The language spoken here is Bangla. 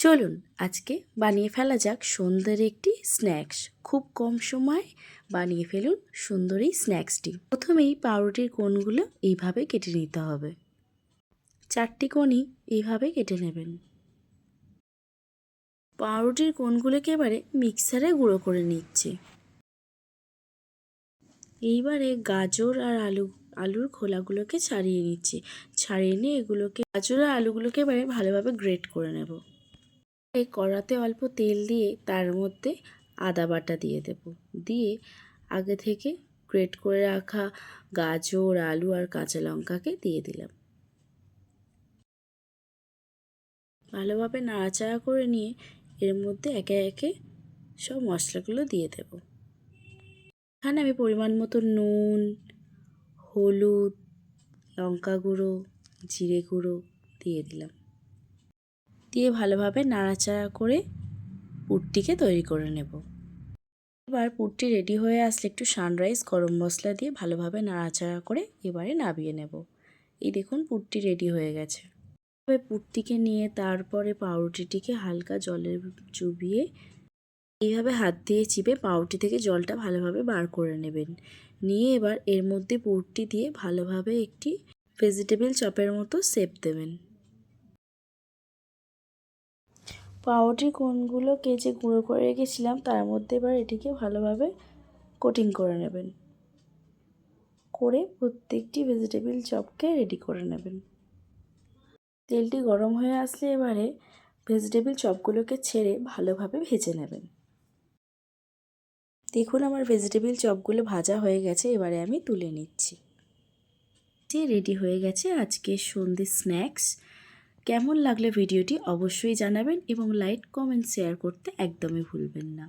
চলুন আজকে বানিয়ে ফেলা যাক সুন্দর একটি স্ন্যাক্স। খুব কম সময়ে বানিয়ে ফেলুন সুন্দর এই স্ন্যাক্সটি। প্রথমেই পাউরুটির কোণগুলো এইভাবে কেটে নিতে হবে। 4টি কোণই এইভাবে কেটে নেবেন। পাউরুটির কোণগুলোকে এবারে মিক্সারে গুঁড়ো করে নিচ্ছি। এইবারে গাজর আর আলুর খোলাগুলোকে ছাড়িয়ে নিচ্ছি। ছাড়িয়ে নিয়ে গাজর আর আলুগুলোকে এবারে ভালোভাবে গ্রেট করে নেব। এই কড়াতে অল্প তেল দিয়ে তার মধ্যে আদা বাটা দিয়ে দেব। দিয়ে আগে থেকে গ্রেট করে রাখা গাজর, আলু আর কাঁচা লঙ্কাকে দিয়ে দিলাম। ভালোভাবে নাড়াচাড়া করে নিয়ে এর মধ্যে একে একে সব মশলাগুলো দিয়ে দেব। এখানে আমি পরিমাণ মতো নুন, হলুদ, লঙ্কা গুঁড়ো, জিরে গুঁড়ো দিয়ে দিলাম। দিয়ে ভালোভাবে নাড়াচাড়া করে পুরটিকে তৈরি করে নেব। এবার পুরটি রেডি হয়ে আসলে একটু সানরাইজ গরম মশলা দিয়ে ভালোভাবে নাড়াচাড়া করে এবারে নামিয়ে নেব। এই দেখুন পুরটি রেডি হয়ে গেছে। এবার পুরটিকে নিয়ে তারপরে পাউরুটিটিকে হালকা জলে চুবিয়ে এইভাবে হাত দিয়ে চিপে পাউরুটি থেকে জলটা ভালোভাবে বার করে নেবেন। নিয়ে এবার এর মধ্যে পুরটি দিয়ে ভালোভাবে একটি ভেজিটেবল চপের মতো শেপ দেবেন। পাউরুটির কোণগুলোকে যে গুঁড়ো করে রেখেছিলাম তার মধ্যে এবার এটিকে ভালোভাবে কোটিং করে নেবেন। করে প্রত্যেকটি ভেজিটেবল চপকে রেডি করে নেবেন। তেলটি গরম হয়ে আসলে এবারে ভেজিটেবল চপগুলোকে ছেড়ে ভালোভাবে ভেজে নেবেন। দেখুন আমার ভেজিটেবল চপগুলো ভাজা হয়ে গেছে, এবারে আমি তুলে নিচ্ছি। রেডি হয়ে গেছে আজকের সন্ধ্যের স্ন্যাক্স। কেমন লাগলো ভিডিওটি অবশ্যই জানাবেন এবং লাইক, কমেন্ট, শেয়ার করতে একদমই ভুলবেন না।